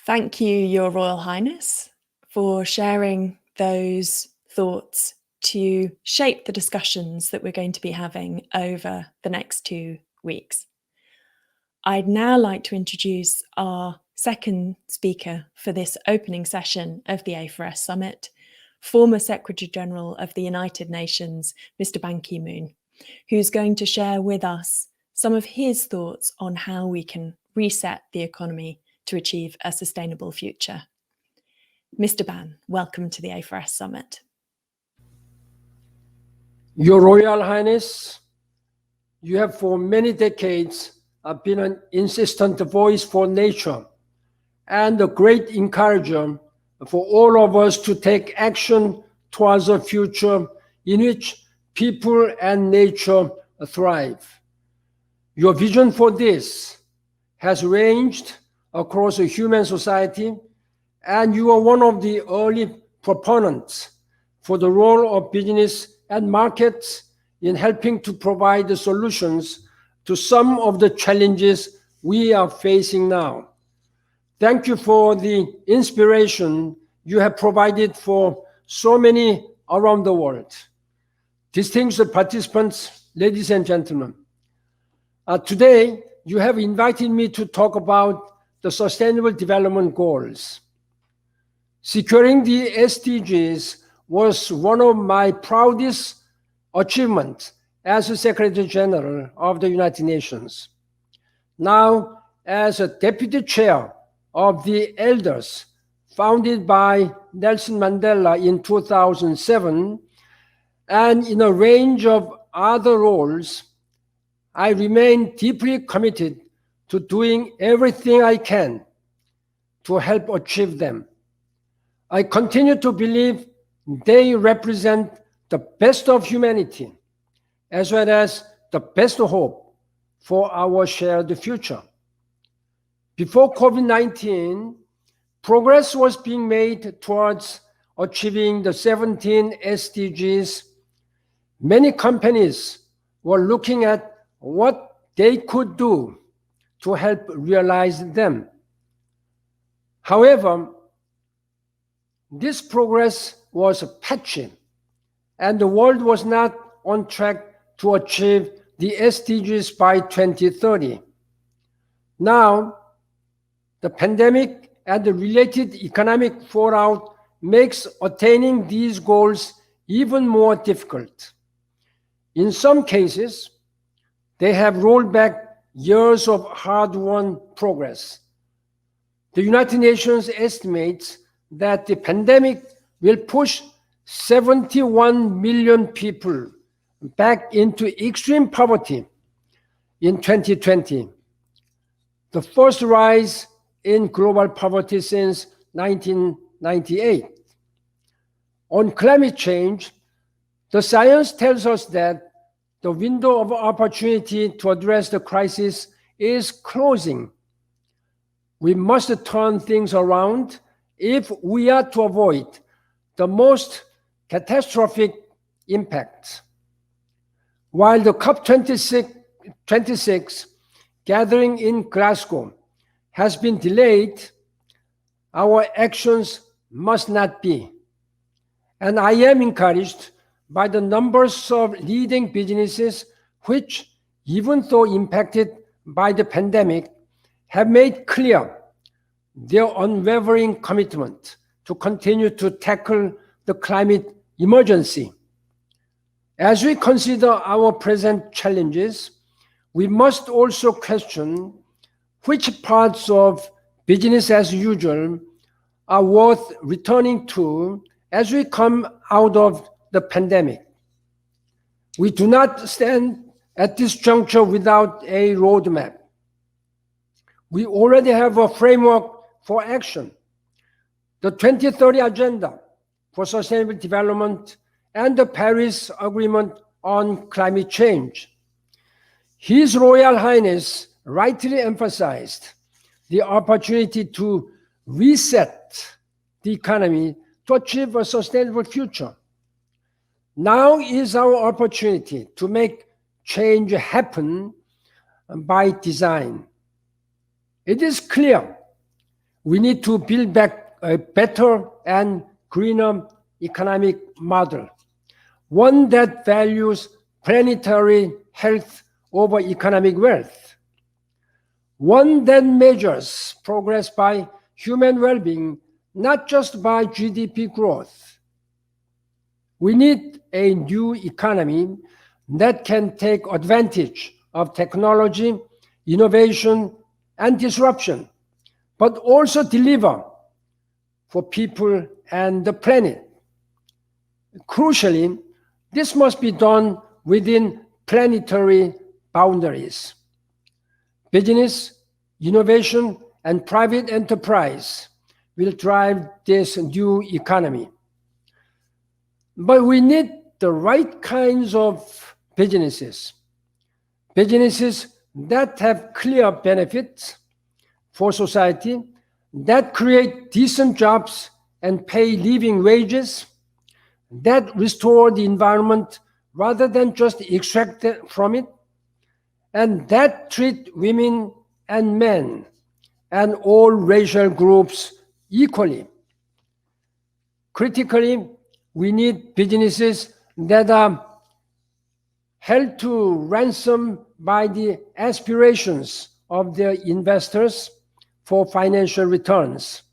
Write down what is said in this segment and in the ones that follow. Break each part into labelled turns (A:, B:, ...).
A: Thank you, Your Royal Highness, for sharing those thoughts to shape the discussions that we're going to be having over the next 2 weeks. I'd now like to introduce our second speaker for this opening session of the A4S Summit, former Secretary General of the United Nations, Mr. Ban Ki-moon, who's going to share with us some of his thoughts on how we can reset the economy to achieve a sustainable future. Mr. Ban, welcome to the A4S Summit.
B: Your Royal Highness, you have for many decades been an insistent voice for nature and a great encourager for all of us to take action towards a future in which people and nature thrive. Your vision for this has ranged across a human society, and you are one of the early proponents for the role of business and markets in helping to provide the solutions to some of the challenges we are facing now. Thank you for the inspiration you have provided for so many around the world. Distinguished participants, ladies and gentlemen, today you have invited me to talk about the Sustainable Development Goals. Securing the SDGs was one of my proudest achievements as a Secretary General of the United Nations. Now, as a Deputy Chair of the Elders, founded by Nelson Mandela in 2007, and in a range of other roles, I remain deeply committed to doing everything I can to help achieve them. I continue to believe they represent the best of humanity, as well as the best hope for our shared future. Before COVID-19, progress was being made towards achieving the 17 SDGs. Many companies were looking at what they could do to help realize them. However, this progress was patchy, and the world was not on track to achieve the SDGs by 2030. Now, the pandemic and the related economic fallout makes attaining these goals even more difficult. In some cases, they have rolled back years of hard-won progress. The United Nations estimates that the pandemic will push 71 million people back into extreme poverty in 2020, the first rise in global poverty since 1998. On climate change, the science tells us that the window of opportunity to address the crisis is closing. We must turn things around if we are to avoid the most catastrophic impacts. While the COP26 gathering in Glasgow has been delayed, our actions must not be. And I am encouraged by the numbers of leading businesses which, even though impacted by the pandemic, have made clear their unwavering commitment to continue to tackle the climate emergency. As we consider our present challenges, we must also question which parts of business as usual are worth returning to as we come out of the pandemic. We do not stand at this juncture without a roadmap. We already have a framework for action: the 2030 Agenda for Sustainable Development and the Paris Agreement on Climate Change. His Royal Highness rightly emphasized the opportunity to reset the economy to achieve a sustainable future. Now is our opportunity to make change happen by design. It is clear We need to build back a better and greener economic model, one that values planetary health over economic wealth, one that measures progress by human well-being, not just by GDP growth. We need a new economy that can take advantage of technology, innovation, and disruption, but also deliver for people and the planet. Crucially, this must be done within planetary boundaries. Business, innovation, and private enterprise will drive this new economy. But we need the right kinds of businesses that have clear benefits for society, that create decent jobs and pay living wages, that restore the environment rather than just extract from it, and that treat women and men and all racial groups equally. Critically, we need businesses that are held to ransom by the aspirations of their investors for financial returns.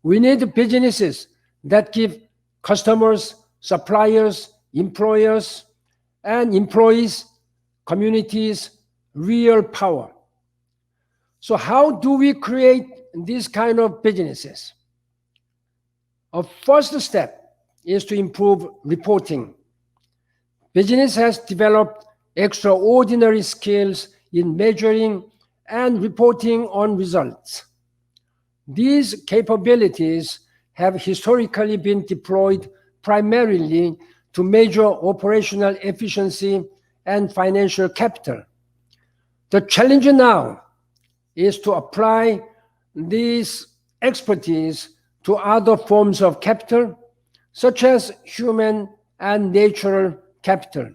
B: We need businesses that give customers, suppliers, employers, and employees, communities, real power. So how do we create these kind of businesses? Our first step is to improve reporting. Business has developed extraordinary skills in measuring and reporting on results. These capabilities have historically been deployed primarily to measure operational efficiency and financial capital. The challenge now is to apply this expertise to other forms of capital, such as human and natural capital.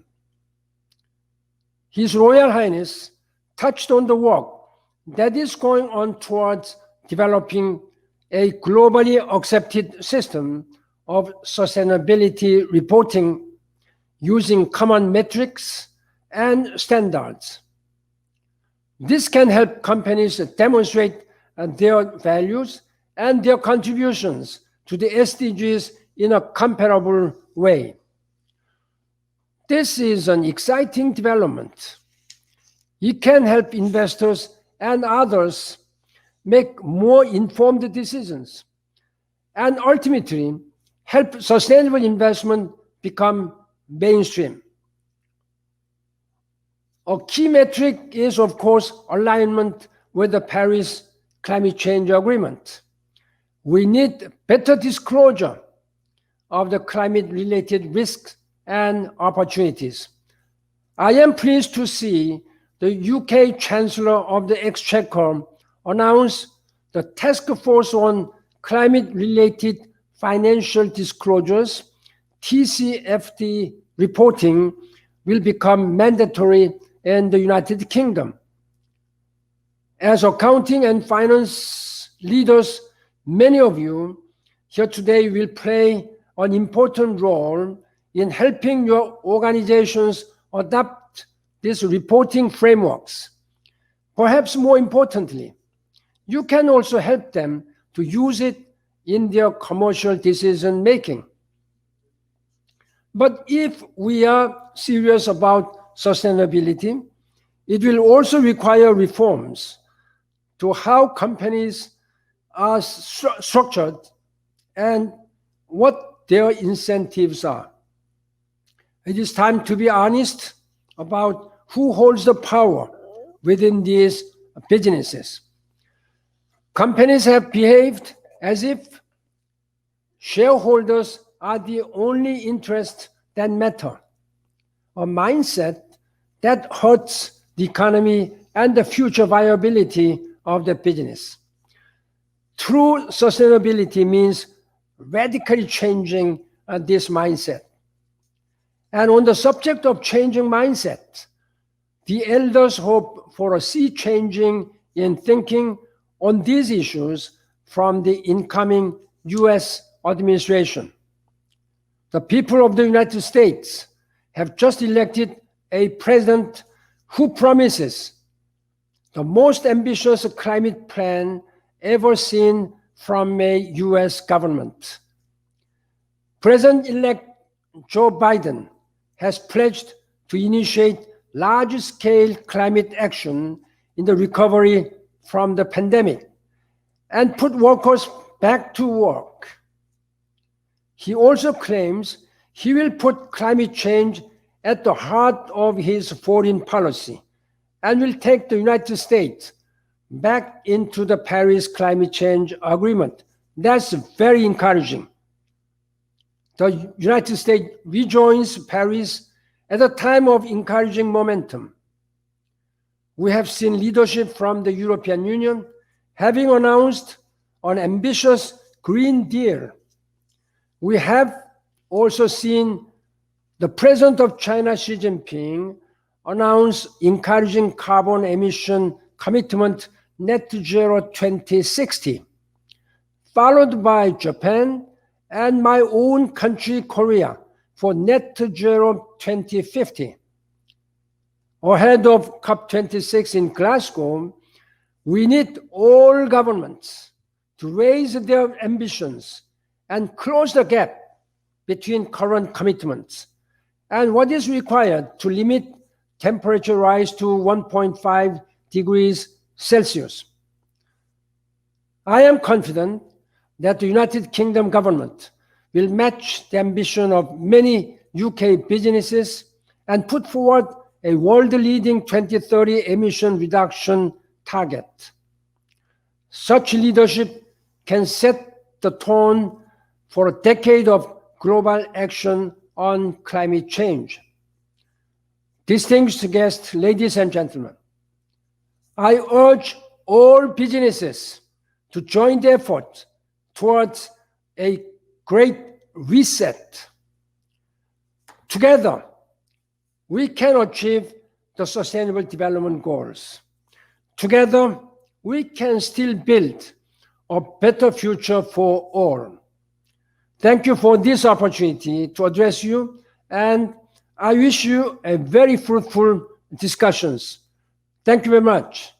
B: His Royal Highness touched on the work that is going on towards developing a globally accepted system of sustainability reporting using common metrics and standards. This can help companies demonstrate their values and their contributions to the SDGs in a comparable way. This is an exciting development. It can help investors and others make more informed decisions and ultimately help sustainable investment become mainstream. A key metric is, of course, alignment with the Paris Climate Change Agreement. We need better disclosure of the climate-related risks and opportunities. I am pleased to see the UK Chancellor of the Exchequer announce the Task Force on Climate-Related Financial Disclosures, TCFD reporting, will become mandatory in the United Kingdom. As accounting and finance leaders, many of you here today will play an important role in helping your organizations adopt these reporting frameworks. Perhaps more importantly, you can also help them to use it in their commercial decision making. But if we are serious about sustainability, it will also require reforms to how companies are structured and what their incentives are. It is time to be honest about who holds the power within these businesses. Companies have behaved as if shareholders are the only interests that matter, a mindset that hurts the economy and the future viability of the business. True sustainability means radically changing this mindset. And on the subject of changing mindset, the elders hope for a sea changing in thinking on these issues from the incoming US administration. The people of the United States have just elected a president who promises the most ambitious climate plan ever seen from a US government. President-elect Joe Biden has pledged to initiate large-scale climate action in the recovery from the pandemic and put workers back to work. He also claims he will put climate change at the heart of his foreign policy and will take the United States back into the Paris Climate Change Agreement. That's very encouraging. The United States rejoins Paris at a time of encouraging momentum. We have seen leadership from the European Union having announced an ambitious Green Deal. We have also seen the President of China, Xi Jinping, announce encouraging carbon emission commitment net zero 2060, followed by Japan and my own country, Korea, for net zero 2050. Ahead of COP26 in Glasgow, we need all governments to raise their ambitions and close the gap between current commitments and what is required to limit temperature rise to 1.5 degrees Celsius. I am confident that the United Kingdom government will match the ambition of many UK businesses and put forward a world-leading 2030 emission reduction target. Such leadership can set the tone for a decade of global action on climate change. Distinguished guests, ladies and gentlemen, I urge all businesses to join the effort towards a great reset. Together, we can achieve the Sustainable Development Goals. Together, we can still build a better future for all. Thank you for this opportunity to address you, and I wish you a very fruitful discussions. Thank you very much.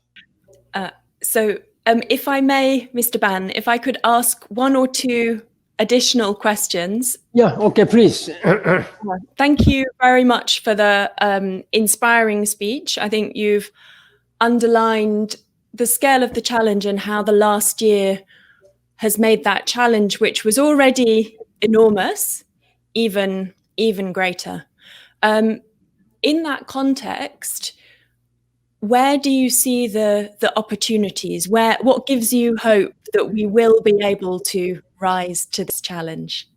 A: If I may, Mr. Ban, if I could ask one or two additional questions.
B: Yeah, okay, please.
A: Thank you very much for the inspiring speech. I think you've underlined the scale of the challenge and how the last year has made that challenge, which was already enormous, even greater. In that context, where do you see the opportunities? What gives you hope that we will be able to rise to this challenge?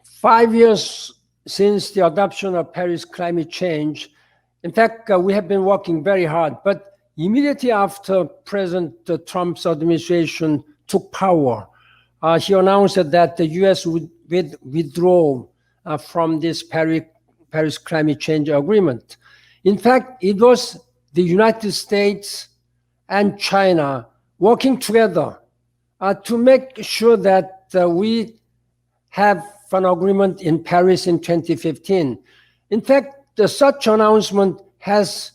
B: 5 years since the adoption of Paris climate change, in fact, we have been working very hard, but immediately after President Trump's administration took power, he announced that the US would withdraw from this Paris climate change agreement. In fact, it was the United States and China working together to make sure that we have an agreement in Paris in 2015. In fact, such announcement has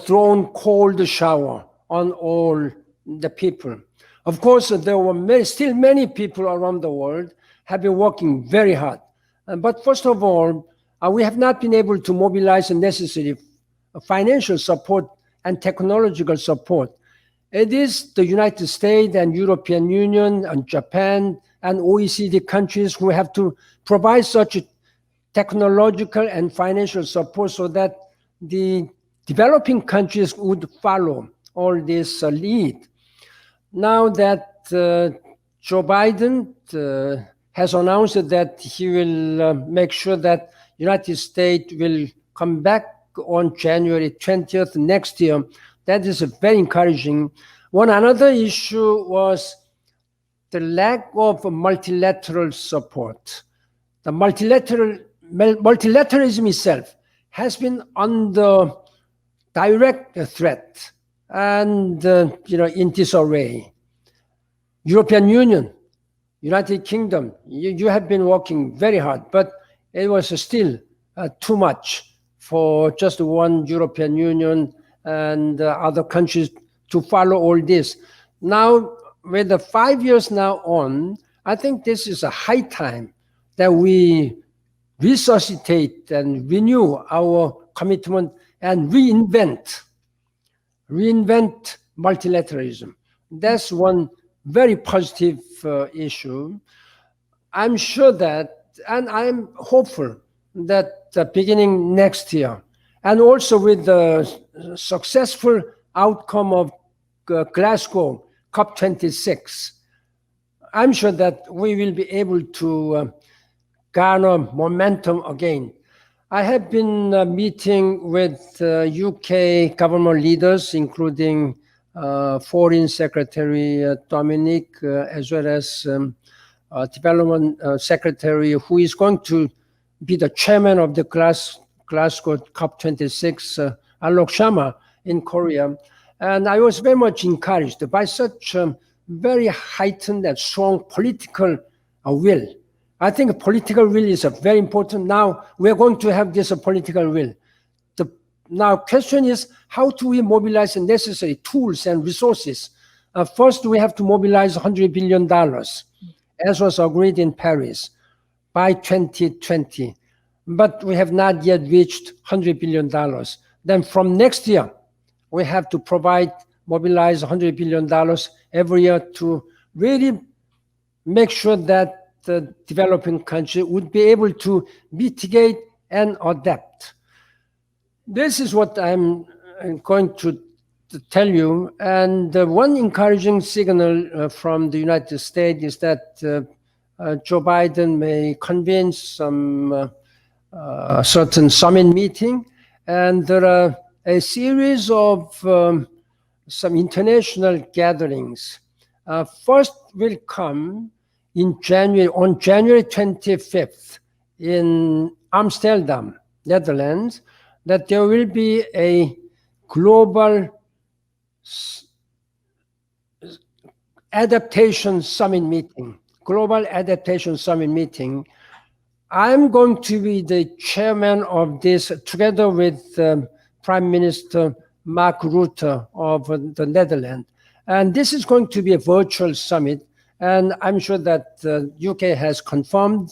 B: thrown cold shower on all the people. Of course, there were still many people around the world have been working very hard. But first of all, we have not been able to mobilize the necessary financial support and technological support. It is the United States and European Union and Japan and OECD countries who have to provide such technological and financial support so that the developing countries would follow all this lead. Now that Joe Biden has announced that he will make sure that United States will come back on January 20th next year, that is very encouraging. One another issue was the lack of multilateral support. The multilateralism itself has been under direct threat and in disarray. European Union, United Kingdom, you have been working very hard, but it was still too much for just one European Union and other countries to follow all this. Now, with the 5 years now on, I think this is a high time that we resuscitate and renew our commitment and reinvent multilateralism. That's one very positive issue. I'm sure that, and I'm hopeful that beginning next year, and also with the successful outcome of Glasgow COP26, I'm sure that we will be able to garner momentum again. I have been meeting with UK government leaders, including Foreign Secretary Dominic, as well as Development Secretary, who is going to be the chairman of the Glasgow COP26, Alok Sharma in Korea. And I was very much encouraged by such very heightened and strong political will. I think political will is very important. Now we're going to have this political will. Now question is, how do we mobilize the necessary tools and resources? First, we have to mobilize $100 billion, as was agreed in Paris, by 2020. But we have not yet reached $100 billion. Then from next year, we have to mobilize $100 billion every year to really make sure that the developing country would be able to mitigate and adapt. This is what I'm going to tell you. And one encouraging signal from the United States is that Joe Biden may convene some certain summit meeting. And there are a series of some international gatherings. First will come in January, on January 25th in Amsterdam, Netherlands, that there will be a global adaptation summit meeting, global adaptation summit meeting. I'm going to be the chairman of this together with Prime Minister Mark Rutte of the Netherlands. And this is going to be a virtual summit. And I'm sure that the UK has confirmed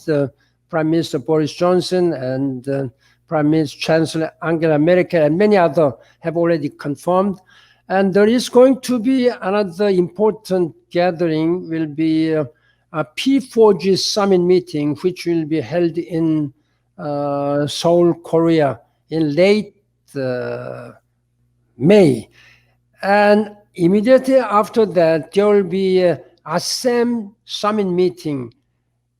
B: Prime Minister Boris Johnson and Prime Minister Chancellor Angela Merkel and many others have already confirmed. And there is going to be another important gathering, will be a P4G summit meeting, which will be held in Seoul, Korea in late May. And immediately after that, there will be a ASEM summit meeting,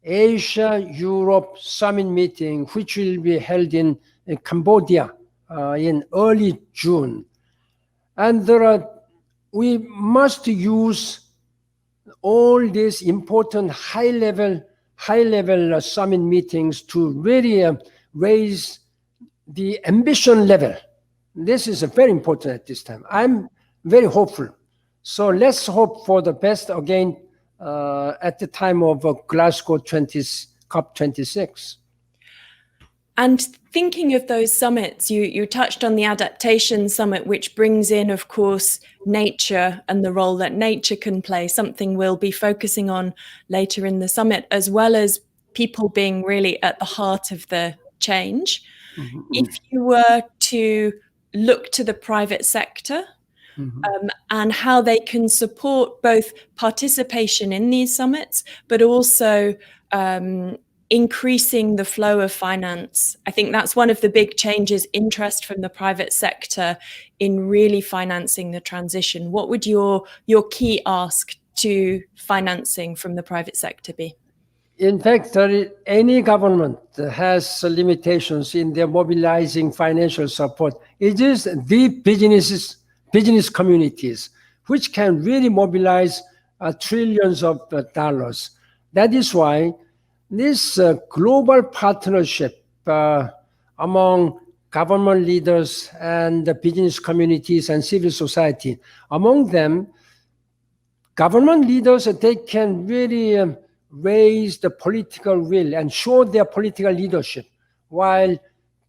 B: Asia-Europe summit meeting, which will be held in Cambodia in early June. And we must use all these important high-level summit meetings to really raise the ambition level. This is very important at this time. I'm very hopeful. So let's hope for the best again at the time of Glasgow COP26.
A: And thinking of those summits, you touched on the Adaptation Summit, which brings in, of course, nature and the role that nature can play, something we'll be focusing on later in the summit, as well as people being really at the heart of the change. Mm-hmm. If you were to look to the private sector, mm-hmm. And how they can support both participation in these summits, but also increasing the flow of finance. I think that's one of the big changes, interest from the private sector in really financing the transition. What would your key ask to financing from the private sector be?
B: In fact, any government has limitations in their mobilizing financial support. It is the business communities which can really mobilize trillions of dollars. That is why this global partnership among government leaders and the business communities and civil society. Among them, government leaders, they can really raise the political will and show their political leadership, while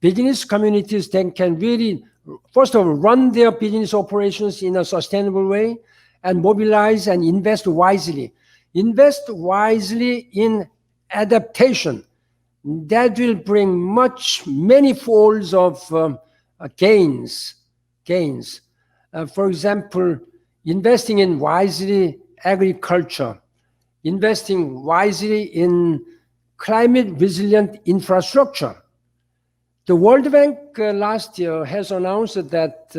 B: business communities then can really, first of all, run their business operations in a sustainable way and mobilize and invest wisely. Invest wisely in adaptation. That will bring many folds of gains. For example, investing in wisely agriculture, investing wisely in climate resilient infrastructure. The World Bank last year has announced that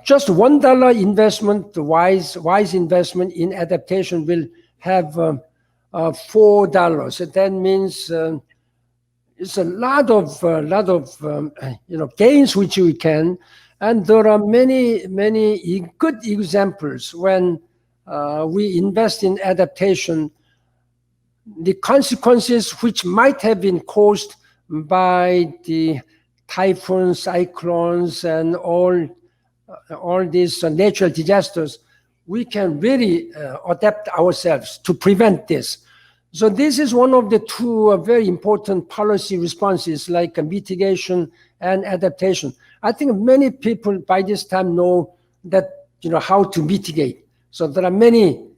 B: just $1 investment, wise investment in adaptation will have $4. That means it's a lot of gains which we can, and there are many good examples when we invest in adaptation. The consequences which might have been caused by the typhoons, cyclones, and all these natural disasters, we can really adapt ourselves to prevent this. So this is one of the two very important policy responses, like mitigation and adaptation. I think many people by this time know that, how to mitigate. So there are many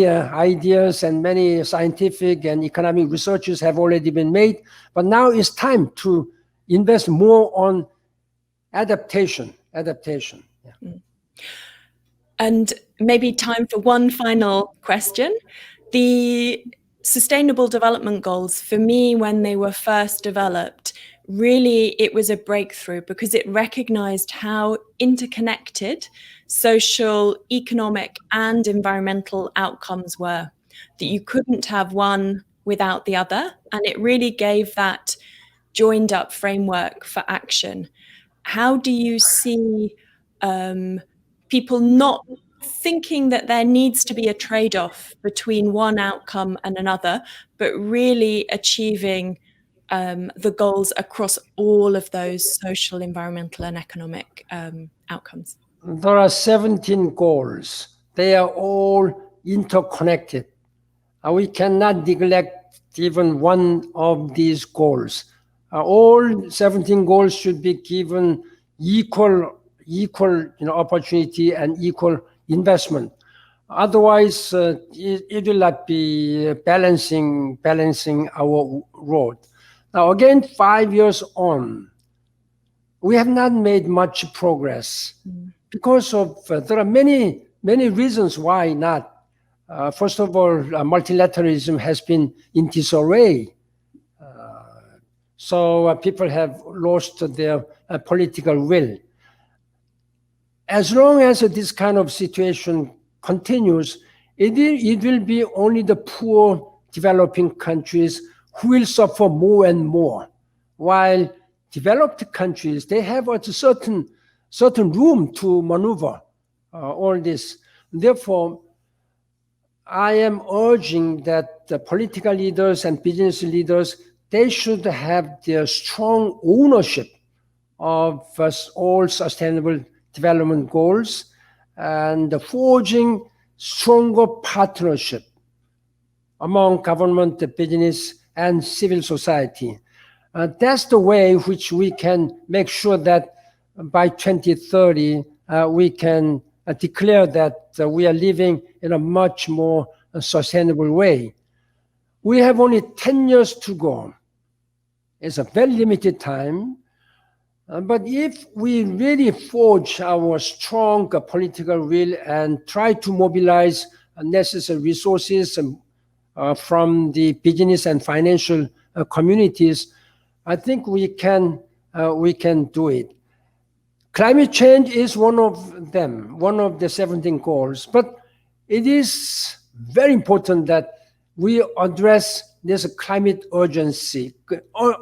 B: ideas and many scientific and economic researches have already been made, but now it's time to invest more on adaptation. Yeah.
A: And maybe time for one final question. The Sustainable Development Goals, for me, when they were first developed, really it was a breakthrough because it recognized how interconnected social, economic, and environmental outcomes were, that you couldn't have one without the other. And it really gave that joined up framework for action. How do you see people not thinking that there needs to be a trade-off between one outcome and another, but really achieving the goals across all of those social, environmental, and economic outcomes?
B: There are 17 goals. They are all interconnected. We cannot neglect even one of these goals. All 17 goals should be given equal opportunity and equal investment. Otherwise, it will not be balancing our road. Now, again, 5 years on, we have not made much progress because of there are many reasons why not. First of all, multilateralism has been in disarray. So people have lost their political will. As long as this kind of situation continues, it will be only the poor developing countries who will suffer more and more, while developed countries, they have a certain room to maneuver all this. Therefore, I am urging that the political leaders and business leaders, they should have their strong ownership of all sustainable development goals and forging stronger partnership among government, business, and civil society. That's the way which we can make sure that by 2030, we can declare that we are living in a much more sustainable way. We have only 10 years to go. It's a very limited time. But if we really forge our strong political will and try to mobilize necessary resources from the business and financial communities, I think we can do it. Climate change is one of them, one of the 17 goals. But it is very important that we address this climate urgency,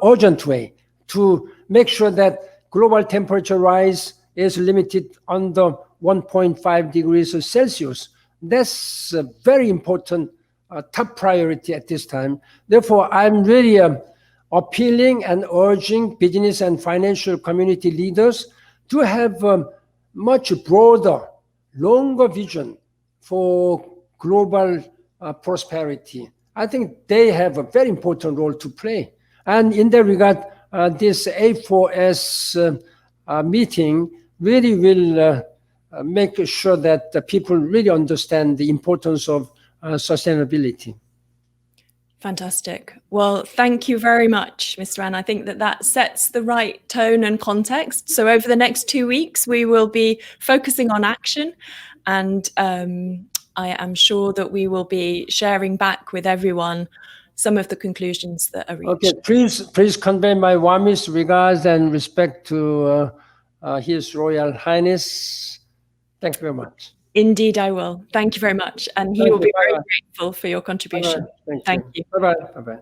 B: urgent way, to make sure that global temperature rise is limited under 1.5 degrees Celsius. That's a very important top priority at this time. Therefore, I'm really appealing and urging business and financial community leaders to have a much broader, longer vision for global prosperity. I think they have a very important role to play. And in that regard, this A4S meeting really will make sure that the people really understand the importance of sustainability.
A: Fantastic. Well, thank you very much, Mr. An. I think that that sets the right tone and context. So over the next 2 weeks, we will be focusing on action, and I am sure that we will be sharing back with everyone some of the conclusions that are reached.
B: Okay, please convey my warmest regards and respect to His Royal Highness. Thank you very much.
A: Indeed, I will. Thank you very much. And he will be very grateful for your contribution.
B: Bye-bye.
A: Thank you.
B: Bye-bye. Bye-bye.